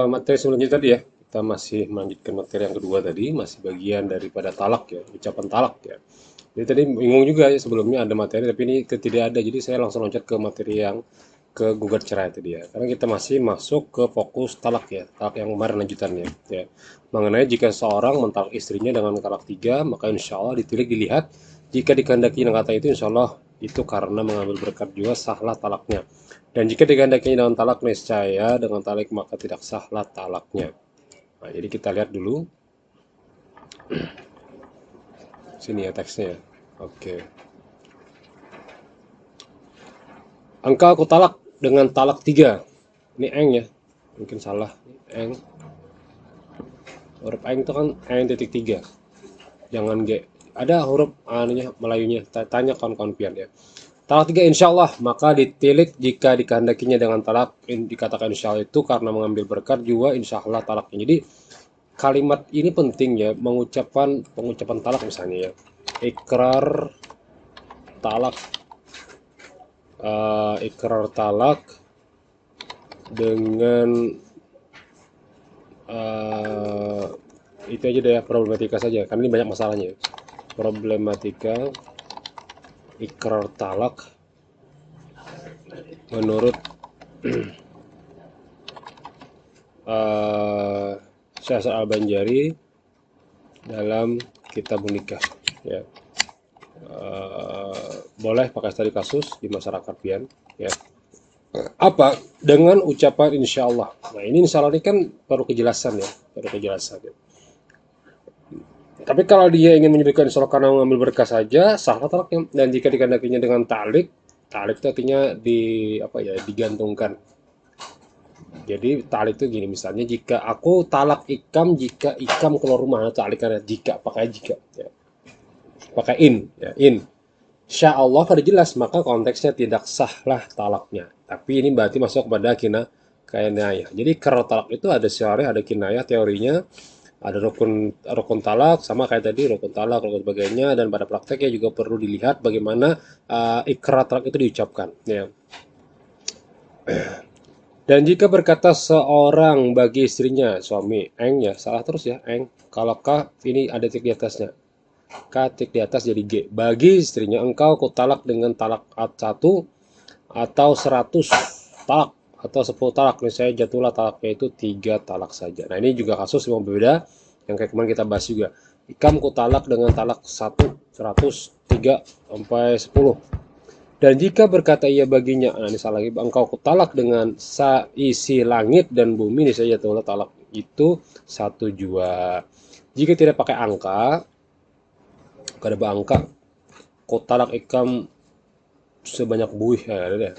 Materi sebelumnya tadi ya, kita masih melanjutkan materi yang kedua tadi, masih bagian daripada talak ya, ucapan talak ya. Jadi tadi bingung juga ya sebelumnya ada materi, tapi ini tidak ada, jadi saya langsung loncat ke materi yang ke gugat cerai tadi ya. Karena kita masih masuk ke fokus talak ya, talak yang kemarin lanjutannya ya. Mengenai jika seorang mentalak istrinya dengan talak tiga, maka insya Allah ditilik dilihat jika dikehendaki dengan kata itu insya Allah itu karena mengambil berkat juga sahlah talaknya. Dan jika digandakinya dengan talak niscaya dengan talak maka tidak sahlah talaknya. Nah, jadi kita lihat dulu sini ya teksnya. Oke. Engkau aku talak dengan talak tiga. Ini eng ya. Mungkin salah. Eng. Huruf eng itu kan eng titik tiga. Jangan G. Ada huruf anunya Melayunya. Tanya kawan-kawan pian ya. Talak tiga insya Allah maka ditilik jika dikehendakinya dengan talak dikatakan insya Allah itu karena mengambil berkat juga insya Allah talaknya. Jadi kalimat ini penting ya pengucapan talak misalnya ya. Ikrar talak, ikrar talak dengan eh, itu aja deh ya, problematika saja karena ini banyak masalahnya. Problematika ikrar talak menurut uh, Syekh Al-Banjari dalam kitab menikah ya. Boleh pakai studi kasus di masyarakat pian ya. Apa dengan ucapan insya Allah. Nah ini insya Allah ini kan perlu kejelasan ya, perlu kejelasan ya. Tapi kalau dia ingin menyebutkan insya Allah karena mengambil berkah saja, sah talaknya. Dan jika dikandakinya dengan talik, talik itu artinya apa ya, digantungkan. Jadi talik itu gini, misalnya jika aku talak ikam, jika ikam keluar rumah, nah, talikannya jika pakai jika, ya. Pakai ya, in. Insya Allah pada jelas, maka konteksnya tidak sahlah talaknya. Tapi ini berarti masuk pada kinayah. Jadi kalau talak itu ada syarih, ada kinayah teorinya, ada rukun rukun talak sama kayak tadi rukun talak, rukun sebagainya dan pada prakteknya juga perlu dilihat bagaimana ikrar talak itu diucapkan. Ya. Dan jika berkata seorang bagi istrinya, suami, eng ya, salah terus ya, eng. Kalau kah ini ada tik di atasnya. Ketik di atas jadi G. Bagi istrinya engkau talak dengan talak satu atau 100 talak atau 10 talak. Misalnya jatuhlah talaknya itu 3 talak saja. Nah ini juga kasus yang berbeda yang kayak kemarin kita bahas juga. Ikam talak dengan talak 1, 100, 3, sampai 10. Dan jika berkata ia baginya, nah ini salah lagi, engkau talak dengan isi langit dan bumi, ini saja jatuhlah talak itu 1 jua. Jika tidak pakai angka, kada angka, kotalak ikam sebanyak buih ya ada deh.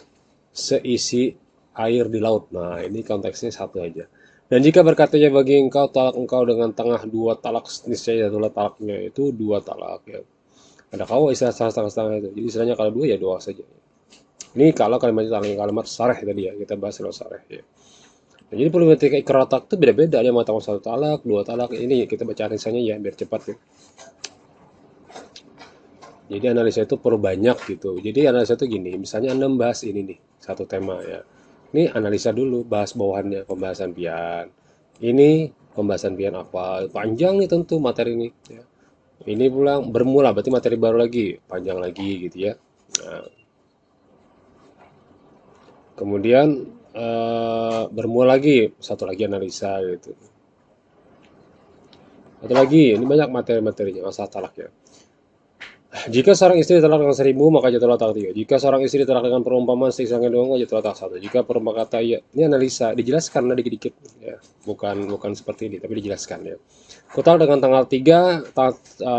Seisi air di laut. Nah, ini konteksnya satu aja. Dan jika berkatanya bagi engkau talak engkau dengan tengah 2 talak niscaya itulah talaknya itu 2 talak ya. Ada kau istilah setengah-setengah itu. Jadi istilahnya kalau 2 ya 2 saja. Ini kalau kalimatnya kalimat sareh tadi ya kita bahas kalau sareh ya. Nah, jadi problematika ikrar talak itu beda-beda. Ada yang mengatakan 1 talak, 2 talak. Ini kita baca misalnya ya biar cepat ya. Jadi analisa itu perlu banyak gitu. Jadi analisa itu gini, misalnya Anda membahas ini nih, satu tema ya. Ini analisa dulu, bahas bawahannya, pembahasan pian. Ini pembahasan pian apa? Panjang nih tentu materi ini. Ya. Ini pulang bermula, berarti materi baru lagi, panjang lagi gitu ya. Nah, kemudian bermula lagi, satu lagi analisa gitu. Satu lagi, ini banyak materi-materinya, masalah talak ya. Jika seorang istri ditalak dengan 1.000, maka jatuhlah talak 3. Jika seorang istri ditalak dengan perumpamaan seisangnya doang, maka jatuhlah talak 1. Jika perumpamaan kata iya, ini analisa, dijelaskan dikit-dikit. Ya. Bukan seperti ini, tapi dijelaskan ya. Kutal dengan tanggal 3,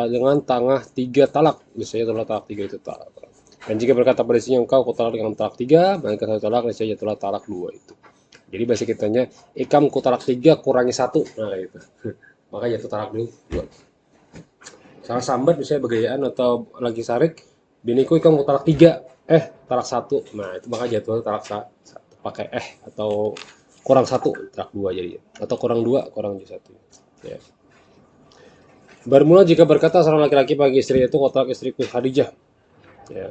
dengan tanggal 3 talak. Misalnya jatuhlah talak 3 itu talak. Dan jika berkata pada istrinya engkau kutalak dengan talak 3, maka satu talak, misalnya jatuhlah talak 2 itu. Jadi bahasa kitanya, ikam kutalak 3 kurangi 1. Nah itu. Maka jatuh talak 2. Salah sambat misalnya begayaan atau lagi sarik, biniku ikan mau talak 3, talak 1. Nah itu maka jatuh talak 1 pakai atau kurang 1 talak 2 jadi, atau kurang 2 kurang 1 ya. Bermula jika berkata seorang laki-laki bagi istri itu talak istriku Khadijah ya.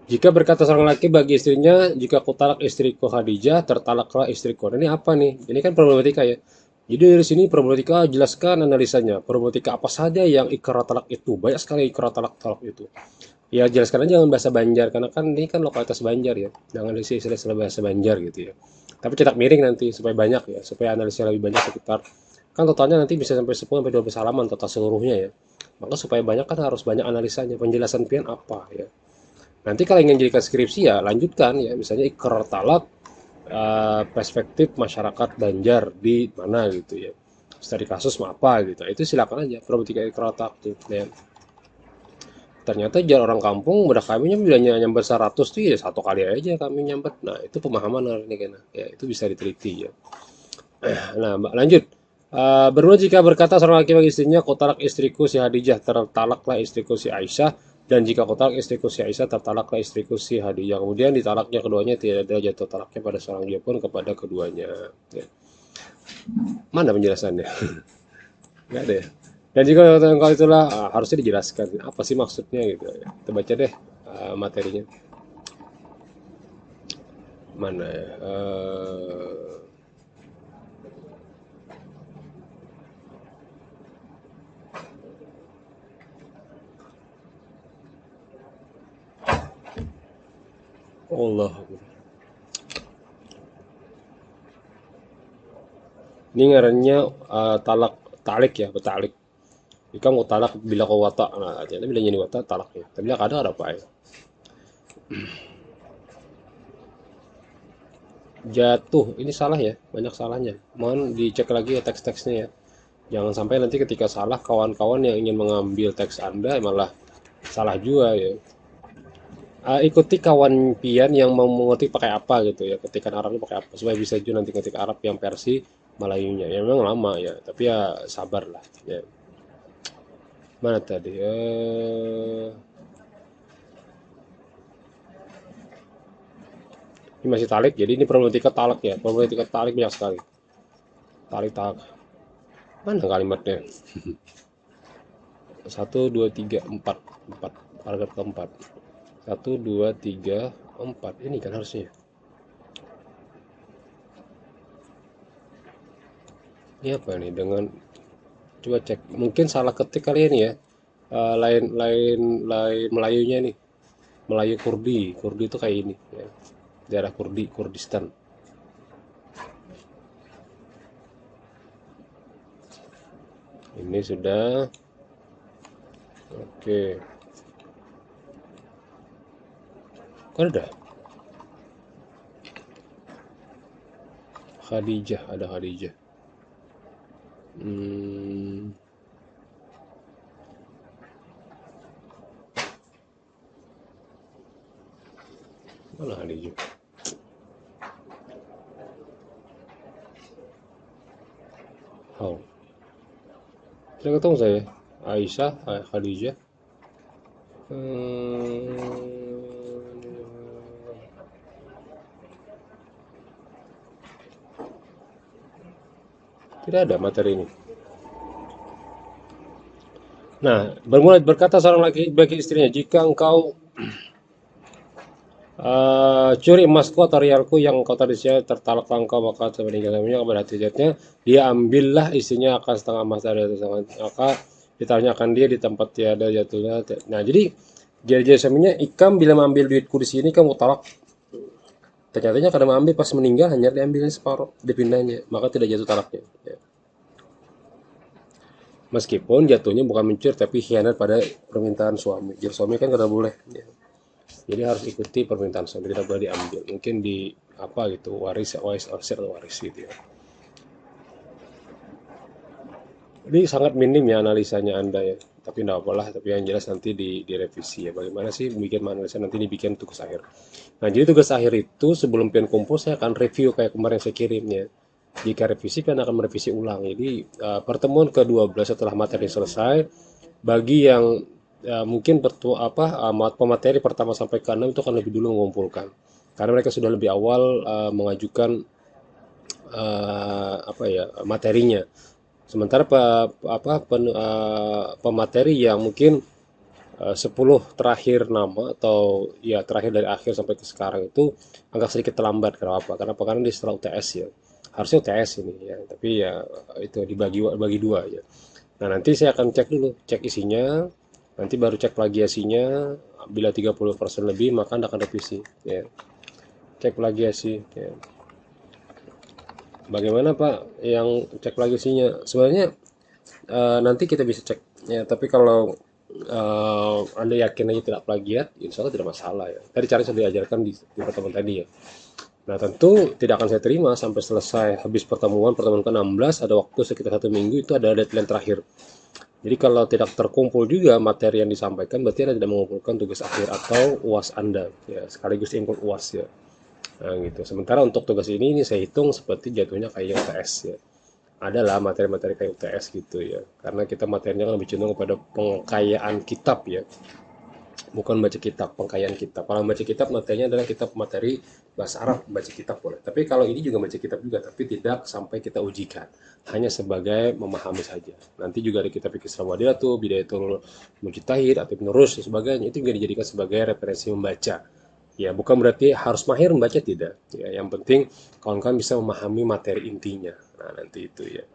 Jika berkata seorang laki bagi istrinya, jika aku talak istriku Khadijah, tertalaklah istriku. Nah, ini apa nih? Ini kan problematika ya. Jadi dari sini problematika jelaskan analisanya. Problematika apa saja yang ikrar talak itu? Banyak sekali ikrar talak itu. Ya jelaskan aja dengan bahasa Banjar karena kan ini kan lokalitas Banjar ya. Jangan isi istilah bahasa Banjar gitu ya. Tapi cetak miring nanti supaya banyak ya, supaya analisnya lebih banyak sekitar kan totalnya nanti bisa sampai 10 sampai 12 halaman total seluruhnya ya. Maka supaya banyak kan harus banyak analisanya, penjelasan pian apa ya. Nanti kalau ingin jadikan skripsi ya lanjutkan ya, misalnya ikrar talak perspektif masyarakat Banjar di mana gitu ya. Studi kasus apa gitu. Itu silakan aja problematika ikrar talak tuh. Ya. Ternyata jar orang kampung udah kami bilangnya nyamber 100 tuh ya satu kali aja kami nyamber. Nah, itu pemahaman ini kan. Ya, itu bisa diteliti ya. Nah, Mbak, lanjut. Berdua jika berkata seorang laki bagi istrinya, kau talak istriku si Hadijah, tertalaklah istriku si Aisyah, dan jika kau talak istriku si Aisyah, tertalaklah istriku si Hadijah. Kemudian ditalaknya keduanya tidak ada jatuh talaknya pada seorang dia pun kepada keduanya. Ya. Mana penjelasannya? Nggak ada ya. Dan jika engkau itulah harusnya dijelaskan apa sih maksudnya gitu ya. Kita baca deh materinya. Mana ya? Allah. Ini ngarannya talak talik ya, betalik. Jika mau talak bila kau watak, nah jadi bila jadi watak talaknya. Tapi kadang ada apa ya? Jatuh, ini salah ya, banyak salahnya. Mohon dicek lagi ya teks-teksnya ya. Jangan sampai nanti ketika salah kawan-kawan yang ingin mengambil teks Anda malah salah juga ya. Ikuti kawan pian yang mau mengetik pakai apa gitu ya, ketikan Arabnya pakai apa supaya bisa juga nanti ketik Arab yang versi Melayunya. Ya memang lama ya, tapi ya sabar lah ya. Mana tadi? Ini masih talik, jadi ini problematika talak ya. Problematika talik banyak sekali. Talik talak. Mana kalimatnya? Satu, dua, tiga, empat, empat. Paragraf keempat. Satu, dua, tiga, empat. Ini kan harusnya. Ini apa nih? Dengan coba cek. Mungkin salah ketik kali ini ya. Lain Melayunya nih. Melayu Kurdi. Kurdi itu kayak ini. Ya. Daerah Kurdi, Kurdistan. Ini sudah. Oke. Kok ada? Khadijah, ada Khadijah. Hmm, mana Khadijah? Oh, tidak ketemu saya. Aisyah, Khadijah. Hmm, tidak ada materi ini. Nah, bermula berkata seorang laki bagi istrinya, jika engkau curi emasku atau rialku yang engkau tadi saya tertalak engkau maka meninggal suaminya kepada hajatnya dia ambillah istrinya akan setengah emas dari atas tangan maka ditanyakan dia di tempat tiada jatuhnya. Nah jadi dia suaminya ikam bila mengambil duitku di sini kamu talak ternyata karena mengambil pas meninggal hanya diambilnya separuh dipindahnya maka tidak jatuh talaknya ya. Meskipun jatuhnya bukan mencuri tapi khianat pada permintaan suami jadi suami kan kada boleh ya. Jadi harus ikuti permintaan suami, tidak boleh diambil. Mungkin di apa gitu, waris atau waris gitu ya. Ini sangat minim ya analisanya Anda ya. Tapi tidak apalah, tapi yang jelas nanti direvisi ya. Bagaimana sih bikin analisa nanti dibikin tugas akhir. Nah, jadi tugas akhir itu sebelum pian kumpul saya akan review kayak kemarin saya kirimnya. Jika revisi pian akan merevisi ulang. Jadi pertemuan ke-12 setelah materi selesai bagi yang mungkin pemateri pertama sampai ke-6 itu akan lebih dulu mengumpulkan karena mereka sudah lebih awal mengajukan apa ya materinya sementara pemateri yang mungkin 10 terakhir nama atau ya terakhir dari akhir sampai ke sekarang itu agak sedikit terlambat. Kenapa? Karena di setelah UTS ya. Harusnya UTS ini ya, tapi ya itu dibagi bagi dua ya. Nah, nanti saya akan cek dulu, cek isinya, nanti baru cek plagiasinya. Bila 30% lebih maka Anda akan revisi ya. Cek plagiasi ya. Bagaimana Pak yang cek plagiasinya? Sebenarnya nanti kita bisa cek ya, tapi kalau Anda yakin aja tidak plagiat, insya Allah tidak masalah ya. Tadi cara sudah diajarkan di pertemuan tadi ya. Nah, tentu tidak akan saya terima sampai selesai habis pertemuan ke-16, ada waktu sekitar 1 minggu, itu ada deadline terakhir. Jadi kalau tidak terkumpul juga materi yang disampaikan, berarti Anda tidak mengumpulkan tugas akhir atau UAS Anda, ya, sekaligus include UAS ya. Nah, gitu. Sementara untuk tugas ini saya hitung seperti jatuhnya kayak UTS ya. Adalah materi-materi kayak UTS gitu ya. Karena kita materinya kan lebih cenderung kepada pengkayaan kitab ya, bukan baca kitab, pengkayaan kitab. Kalau baca kitab materinya adalah kitab materi bahasa Arab, baca kitab boleh. Tapi kalau ini juga baca kitab juga, tapi tidak sampai kita ujikan, hanya sebagai memahami saja. Nanti juga ada kitab fikih Sawadiyatu, Bidayatul Mujtahid atau Ibnurus dan sebagainya, itu juga dijadikan sebagai referensi membaca. Ya, bukan berarti harus mahir membaca, tidak. Ya, yang penting kawan-kawan bisa memahami materi intinya. Nah, nanti itu ya.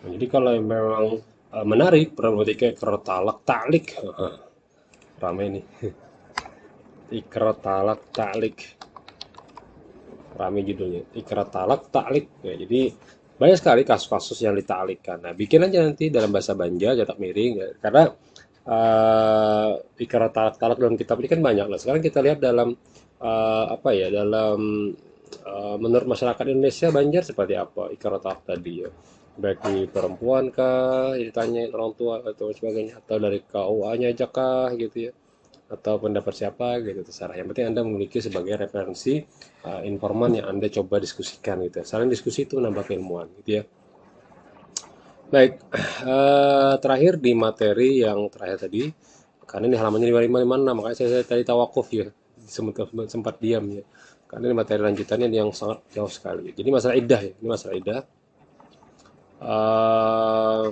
Nah, jadi kalau memang menarik problematika ikrar talak taklik, ramai nih. Ikrar talak taklik, ramai judulnya. Ikrar talak taklik. Ya, jadi banyak sekali kasus-kasus yang ditaklikkan. Nah, bikin aja nanti dalam bahasa Banjar cetak miring ya. Karena ikrar talak talak dalam kitab ini kan banyak. Nah, sekarang kita lihat dalam apa ya, dalam menurut masyarakat Indonesia Banjar seperti apa ikrar talak tadi ya, baik di perempuan kah ditanya orang tua atau sebagainya, atau dari KUA-nya aja kah gitu ya, atau pendapat siapa gitu, terserah. Yang penting Anda memiliki sebagai referensi informan yang Anda coba diskusikan gitu ya. Saling diskusi itu nambah keilmuan gitu ya. Baik, terakhir di materi yang terakhir tadi, karena ini halamannya 5556, makanya saya tadi tawakuf ya, sempat diam ya. Karena ini materi lanjutannya yang sangat jauh sekali. Jadi masalah iddah ya, ini masalah iddah. Eh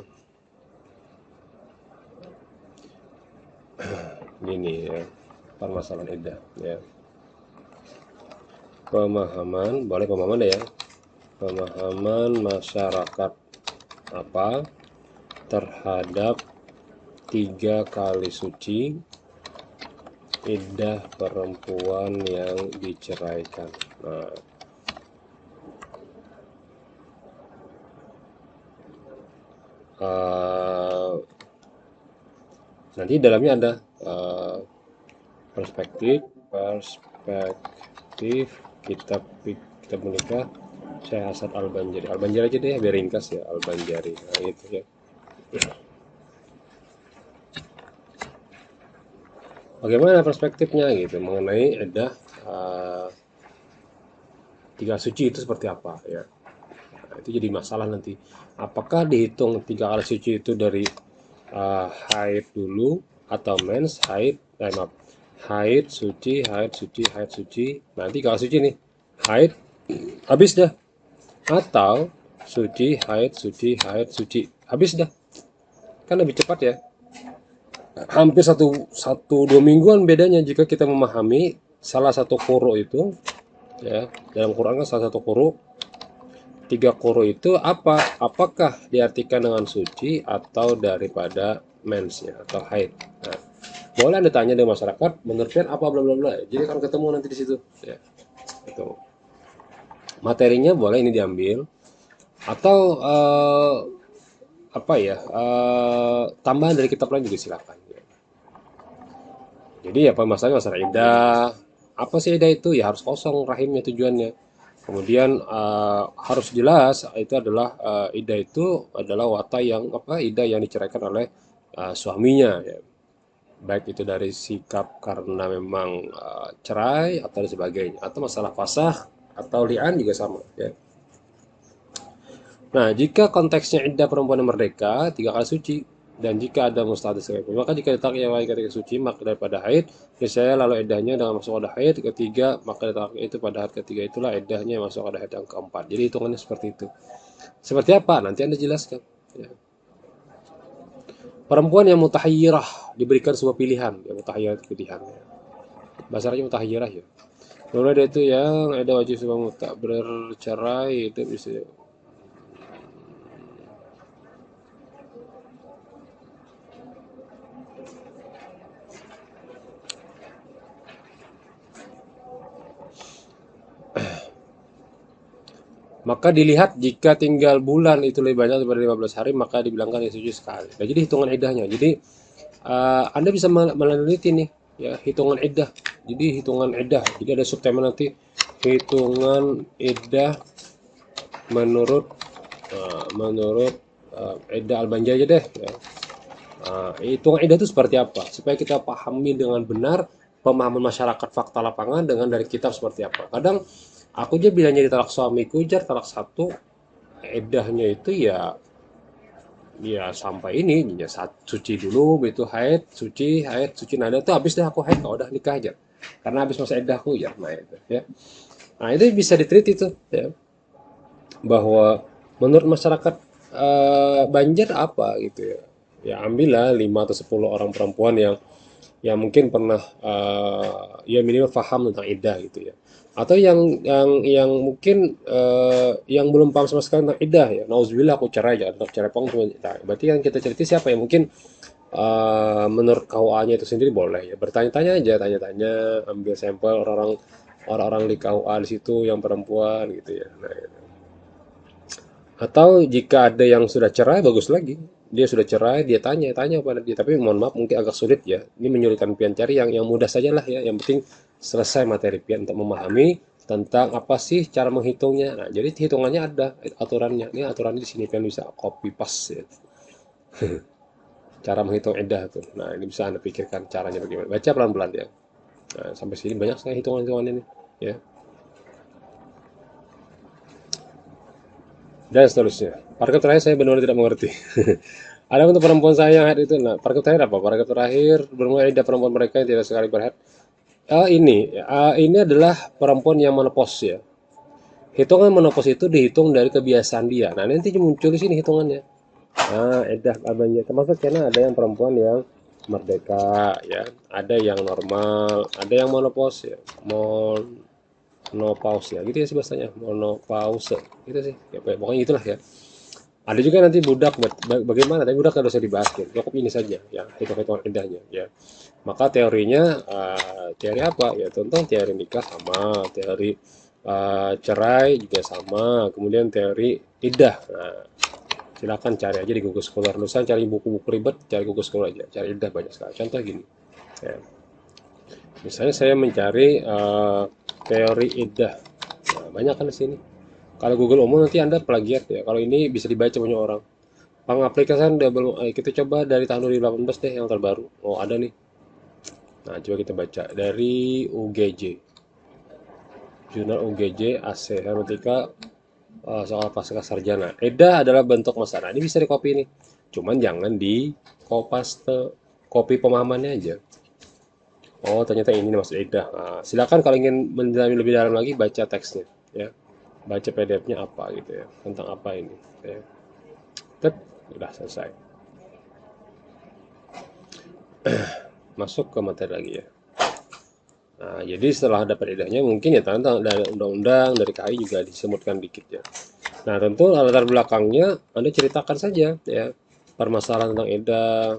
Gini ya, permasalahan iddah ya. Pemahaman, boleh pemahaman ya. Pemahaman masyarakat apa terhadap 3 kali suci iddah perempuan yang diceraikan. Nah, uh, nanti dalamnya ada uh, perspektif kitab kitab menikah Syekh Hasan Al-Banjari. Al-Banjari aja deh biar ringkas ya, Al-Banjari. Nah, itu ya. Bagaimana perspektifnya gitu mengenai iddah 3 suci itu seperti apa ya? Nah, itu jadi masalah nanti. Apakah dihitung 3 kali suci itu dari haid dulu atau mens, maaf, haid suci, haid suci. Nanti 3 kali suci nih, haid habis dah, atau suci, haid suci, habis dah. Kan lebih cepat ya. Hampir satu 2 mingguan bedanya jika kita memahami salah satu koro itu ya. Dalam Quran kan salah satu koro, 3 koro itu apa? Apakah diartikan dengan suci atau daripada mensnya atau haid? Nah, boleh Anda tanya dengan masyarakat, menurut kalian apa bla bla bla. Jadi akan ketemu nanti di situ ya. Itu materinya boleh ini diambil, atau apa ya, tambahan dari kitab lain juga silakan ya. Jadi apa masalahnya masalah iddah. Apa sih iddah itu? Ya harus kosong rahimnya tujuannya. Kemudian harus jelas itu adalah iddah itu adalah wata yang apa, iddah yang diceraikan oleh suaminya ya. Baik itu dari sikap karena memang cerai atau sebagainya, atau masalah fasakh atau li'an juga sama ya. Nah, jika konteksnya iddah perempuan yang merdeka 3 kali suci, Dan jika ada mustahil sekalipun, maka jika ditalaknya wanita ketika suci maka daripada haid, misalnya lalu iddahnya dengan masuk pada haid ketiga, maka ditalaknya itu pada haid ketiga itulah iddahnya masuk pada haid yang keempat. Jadi hitungannya seperti itu. Seperti apa? Nanti Anda jelaskan. Ya. Perempuan yang mutahayyirah diberikan sebuah pilihan, ya mutahayyirah pilihan. Ya. Bahasa Arabnya mutahayyirah ya. Kemudian ada itu yang ada wajib sebab muta bercerai itu bisa. Maka dilihat jika tinggal bulan itu lebih banyak daripada 15 hari maka dibilangkan yang suci sekali. Nah, jadi hitungan iddahnya. Jadi Anda bisa meneliti nih ya hitungan iddah. Jadi hitungan iddah. Jadi ada subtema nanti hitungan iddah menurut iddah Al-Banjah aja deh ya. Hitungan iddah itu seperti apa? Supaya kita pahami dengan benar pemahaman masyarakat fakta lapangan dengan dari kitab seperti apa. Kadang aku aja bilangnya di talak suamiku jar talak satu iddahnya itu ya sampai ini ya suci dulu begitu haid suci nada tuh habis deh aku haid kalau udah nikah aja karena habis masa iddahku ya nah itu ya nah itu bisa diteliti tuh ya bahwa menurut masyarakat Banjar apa gitu ya ya ambillah 5 atau 10 orang perempuan yang mungkin pernah ya minimal paham tentang iddah gitu ya atau yang mungkin yang belum paham sama sekali tentang iddah ya nauzubillah aku cerai ya atau cerai pong cuma nah, berarti yang kita cerita siapa ya mungkin menurut KUA-nya itu sendiri boleh ya bertanya-tanya aja tanya-tanya ambil sampel orang-orang di KUA di situ yang perempuan gitu ya nah, gitu. Atau jika ada yang sudah cerai, bagus lagi. Dia sudah cerai, dia tanya pada dia. Tapi mohon maaf, mungkin agak sulit ya. Ini menyulitkan pian cari yang mudah saja lah ya. Yang penting selesai materi pian untuk memahami tentang apa sih cara menghitungnya. Nah, jadi hitungannya ada aturannya. Ini aturannya di sini pian bisa copy paste ya. Cara menghitung iddah tuh. Nah, ini bisa Anda pikirkan caranya bagaimana. Baca pelan-pelan ya. Nah, sampai sini banyak sekali hitungan-hitungannya nih. Ya. Dan seterusnya. Paragraf terakhir saya benar-benar tidak mengerti. Ada untuk perempuan saya yang haid itu, nah paragraf terakhir apa? Paragraf terakhir bermula dari perempuan mereka yang tidak sekali berhaid. Ini adalah perempuan yang menopause ya. Hitungan menopause itu dihitung dari kebiasaan dia. Nah nanti muncul di sini hitungannya. Nah, edah abangnya termasuk karena ada yang perempuan yang merdeka ya, ada yang normal, ada yang menopause ya, monopause ya, gitu ya sih bahasanya, monopause, gitu sih, ya, pokoknya itulah ya. Ada juga nanti budak bagaimana, tapi budak harus dibahas ya. Cukup ini saja ya, hitung-hitungan indahnya ya. Maka teorinya teori apa? Ya tentang teori nikah sama, teori cerai juga sama, kemudian teori iddah. Nah, silakan cari aja di Google Scholar. Nusan cari buku-buku ribet, cari Google Scholar aja. Cari iddah banyak sekali. Contoh gini. Ya. Misalnya saya mencari teori iddah. Nah, banyak kan di sini. Kalau Google umum nanti Anda plagiat ya. Kalau ini bisa dibaca banyak orang. Pengaplikasian udah belum. Kita coba dari tahun 2018 deh yang terbaru. Oh ada nih. Nah coba kita baca dari UGJ. Jurnal UGJ AC Hermetika soal pasca sarjana. EDA adalah bentuk masalah. Ini bisa di copy nih. Cuman jangan di copy copy pemahamannya aja. Oh ternyata ini maksud EDA. Nah, silakan kalau ingin mendalami lebih dalam lagi baca teksnya ya. Baca PDF-nya apa gitu ya. Tentang apa ini ya. Tet, udah selesai. Masuk ke materi lagi ya. Nah, jadi setelah dapat idenya mungkin ya tentang dari undang-undang dari KAI juga disebutkan dikit ya. Nah, tentu latar belakangnya Anda ceritakan saja ya permasalahan tentang edah.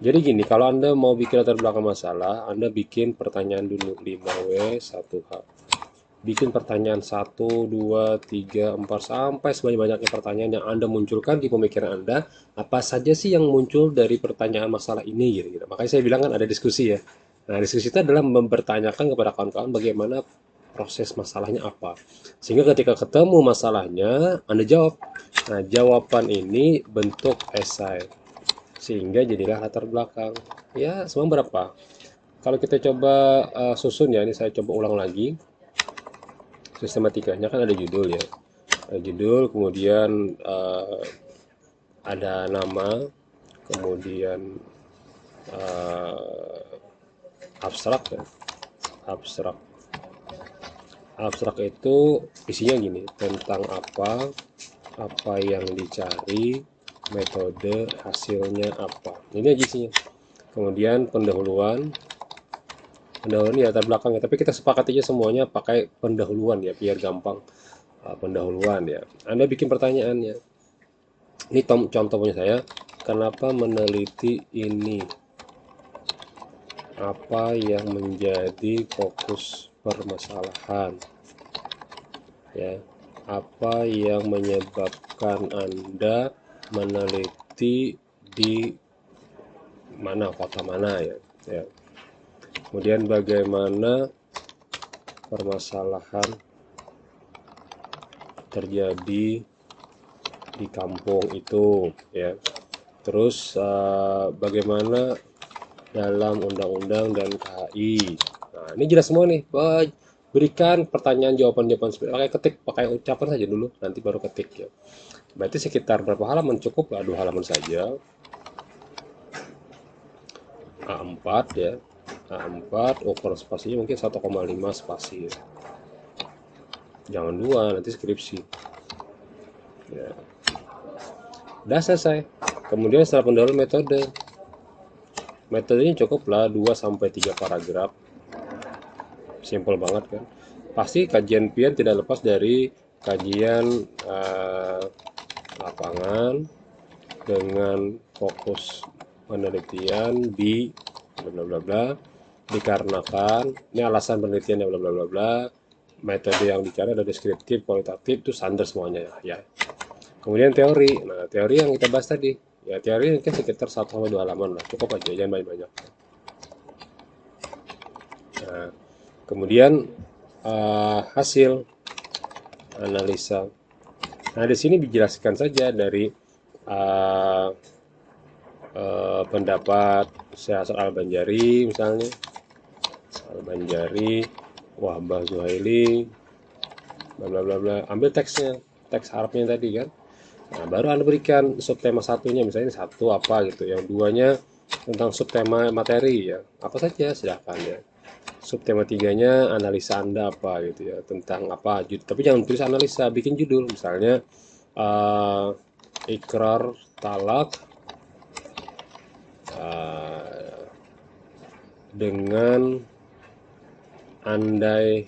Jadi gini, kalau Anda mau bikin latar belakang masalah, Anda bikin pertanyaan dulu 5W 1H. Bikin pertanyaan 1, 2, 3, 4 sampai sebanyak-banyaknya pertanyaan yang Anda munculkan di pemikiran Anda, apa saja sih yang muncul dari pertanyaan masalah ini gitu. Makanya saya bilang kan ada diskusi ya. Nah, diskusi itu adalah mempertanyakan kepada kawan-kawan bagaimana proses masalahnya apa. Sehingga ketika ketemu masalahnya, Anda jawab. Nah, jawaban ini bentuk esai. Sehingga jadilah latar belakang. Ya, semua berapa? Kalau kita coba susun ya, ini saya coba ulang lagi. Sistematikanya kan ada judul ya, ada judul kemudian ada nama, kemudian abstrak ya. Abstrak. Abstrak itu isinya gini, tentang apa yang dicari, metode, hasilnya apa. Ini aja isinya. Kemudian pendahuluan ya latar belakangnya, tapi kita sepakat aja semuanya pakai pendahuluan ya, biar gampang. Pendahuluan ya. Anda bikin pertanyaannya. Ini contoh punya saya, kenapa meneliti ini? Apa yang menjadi fokus permasalahan? Ya, apa yang menyebabkan Anda meneliti di mana, kota mana ya? Ya. Kemudian bagaimana permasalahan terjadi di kampung itu ya. Terus bagaimana dalam undang-undang dan KHI. Nah, ini jelas semua nih. Berikan pertanyaan jawaban-jawaban pakai ucapan saja dulu, nanti baru ketik ya. Berarti sekitar berapa halaman? Cukup lah 2 halaman saja. A4 ya. A4 ukuran spasinya mungkin 1,5 spasi ya. Jangan 2, nanti skripsi. Ya. Udah selesai. Kemudian setelah pendahuluan metode. Metodenya cukuplah 2-3 paragraf. Simpel banget kan. Pasti kajian PIAN tidak lepas dari kajian lapangan dengan fokus penelitian di bla bla bla, dikarenakan ini alasan penelitiannya bla bla bla bla, metode yang dicari ada deskriptif, kualitatif, itu standar semuanya ya. Kemudian teori. Nah, teori yang kita bahas tadi ya, teori mungkin sekitar 1-2 halaman lah, cukup aja, jangan banyak-banyak. Nah, kemudian hasil analisa. Nah, di sini dijelaskan saja dari pendapat Syahsar Al-Banjari misalnya, Al-Banjari, Wahbah Zuhaili, bla bla bla bla. Ambil teksnya, teks Arabnya tadi kan. Nah, baru Anda berikan subtema satunya, misalnya satu apa gitu, yang duanya tentang subtema materi ya, apa saja silahkan ya. Subtema tiganya analisa Anda apa gitu ya, tentang apa, tapi jangan tulis analisa, bikin judul misalnya ikrar talak dengan andai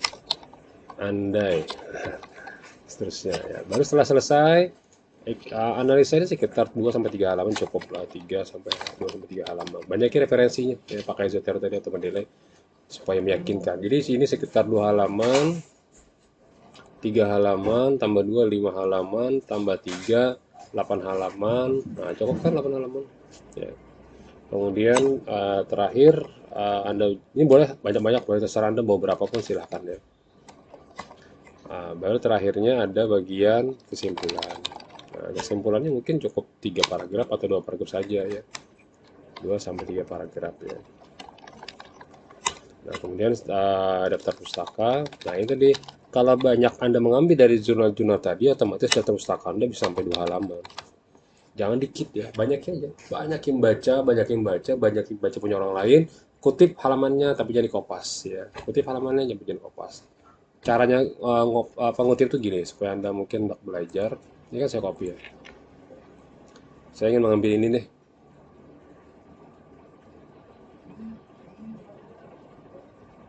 seterusnya ya. Baru setelah selesai analisa ini sekitar 2-3 halaman cukup lah, 2-3 halaman. Banyaknya referensinya ya, pakai Zotero tadi atau Mendeley supaya meyakinkan. Jadi sini sekitar 2 halaman, 3 halaman, tambah 2, 5 halaman, tambah 3, 8 halaman. Nah, cukup kan 8 halaman. Ya. Kemudian terakhir Anda ini boleh banyak-banyak, boleh terserah Anda mau berapa pun silahkan ya. Baru terakhirnya ada bagian kesimpulan. Nah, kesimpulannya mungkin cukup 3 paragraf atau 2 paragraf saja ya. 2-3 paragraf ya. Nah, kemudian daftar pustaka. Nah, ini tadi kalau banyak Anda mengambil dari jurnal-jurnal tadi, otomatis daftar pustaka Anda bisa sampai 2 halaman. Jangan dikit ya, banyaknya aja. Banyak yang baca punya orang lain, kutip halamannya tapi jangan dikopas ya. Kutip halamannya jangan kopas. Caranya ngutip itu gini, supaya Anda mungkin belajar. Ini kan saya copy ya. Saya ingin mengambil ini nih.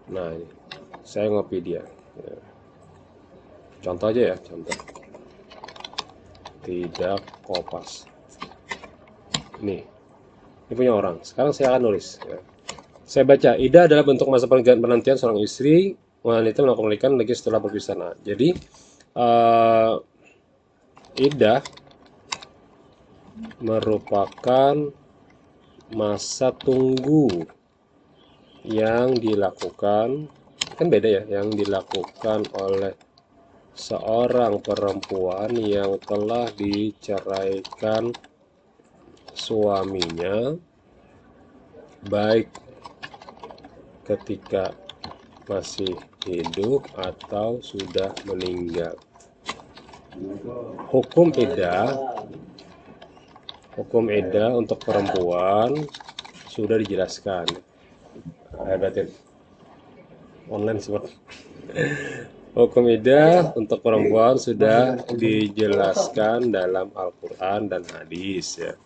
Nah, ini. Saya ngopi dia. Ya. Contoh aja ya, contoh. Tidak kopas. Nih. Ini punya orang. Sekarang saya akan nulis. Ya. Saya baca, Ida adalah bentuk masa penantian seorang istri wanita melakukan pernikahan lagi setelah berpisah. Nah, jadi Ida merupakan masa tunggu yang dilakukan, kan beda ya, yang dilakukan oleh seorang perempuan yang telah diceraikan suaminya, baik ketika masih hidup atau sudah meninggal. Hukum iddah Hukum iddah untuk perempuan sudah dijelaskan. Batin online seperti hukum iddah untuk perempuan sudah dijelaskan dalam Al-Quran dan hadis ya.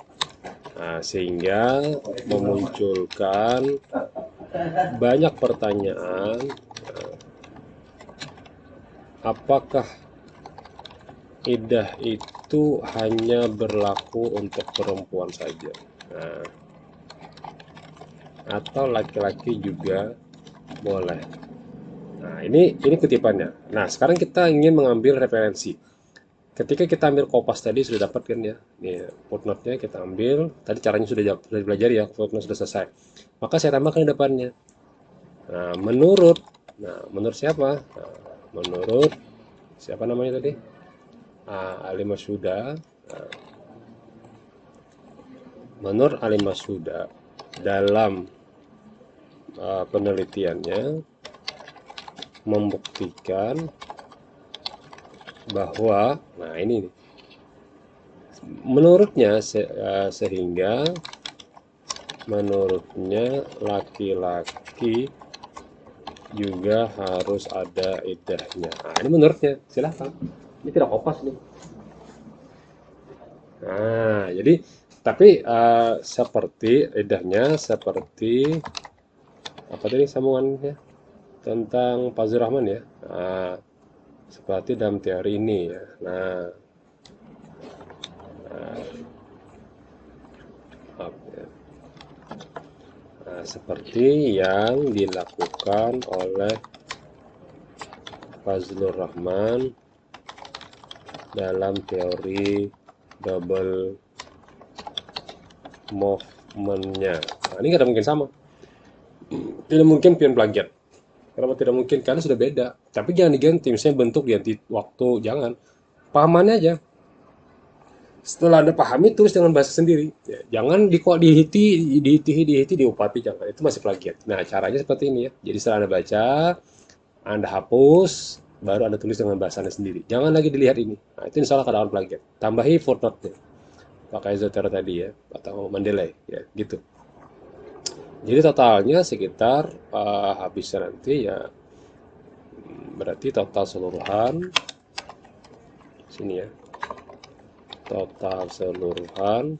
Nah, sehingga memunculkan banyak pertanyaan, apakah iddah itu hanya berlaku untuk perempuan saja, nah, atau laki-laki juga boleh. Nah, ini kutipannya. Nah, sekarang kita ingin mengambil referensi. Ketika kita ambil Kompas tadi sudah dapat kan ya, nih footnote-nya kita ambil. Tadi caranya sudah dipelajari ya, footnote sudah selesai. Maka saya tambahkan di depannya. Nah, menurut siapa? Nah, menurut siapa namanya tadi? Ali Masuda. Nah, menurut Ali Masuda dalam penelitiannya membuktikan bahwa, nah ini nih, menurutnya sehingga menurutnya laki-laki juga harus ada iddahnya. Nah, ini menurutnya, silahkan. Ini tidak Kompas nih. Nah, jadi tapi seperti iddahnya seperti apa tadi sambungannya tentang Fazlur Rahman ya. Nah, seperti dalam teori ini ya. Nah, maaf ya. Nah, seperti yang dilakukan oleh Fazlur Rahman dalam teori double movement-nya. Nah, ini nggak mungkin sama. Tidak mungkin pion plagiat. Kenapa tidak mungkin? Karena sudah beda. Tapi jangan diganti. Misalnya bentuk ganti waktu. Jangan. Pahamannya aja. Setelah Anda pahami, tulis dengan bahasa sendiri. Ya, jangan dihiti, diupati. Jangan. Itu masih plagiat. Nah, caranya seperti ini ya. Jadi setelah Anda baca, Anda hapus, baru Anda tulis dengan bahasa Anda sendiri. Jangan lagi dilihat ini. Nah, itu insya Allah keadaan plagiat. Tambahi footnote-nya. Pakai Zotero tadi ya. Atau Mendeley. Ya, gitu. Jadi totalnya sekitar habisnya nanti ya berarti total seluruhan sini ya. Total seluruhan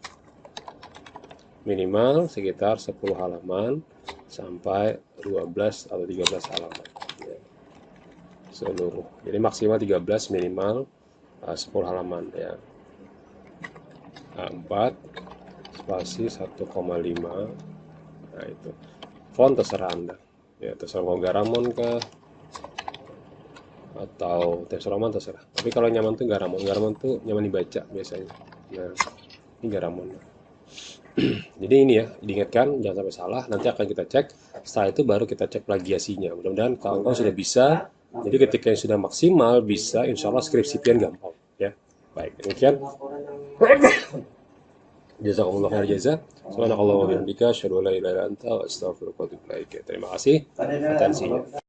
minimal sekitar 10 halaman sampai 12 atau 13 halaman. Ya. Seluruh. Jadi maksimal 13 minimal 10 halaman ya. 4 spasi 1,5. Nah, itu font terserah Anda ya, terserah mau Garamond kah atau Times Roman terserah, tapi kalau nyaman tuh Garamond tuh nyaman dibaca biasanya. Nah, ini Garamond. Jadi ini ya, diingatkan jangan sampai salah, nanti akan kita cek, setelah itu baru kita cek plagiasinya. Mudah-mudahan kawan-kawan sudah bisa, jadi ketika yang sudah maksimal bisa, insya Allah skripsi pian gampang ya. Baik, demikian. Jazakumullah khair jaza. Subhanakallahumma wa bihamdika asyhadu an la ilaha illa anta astaghfiruka wa atubu ilaik. Terima kasih atensinya.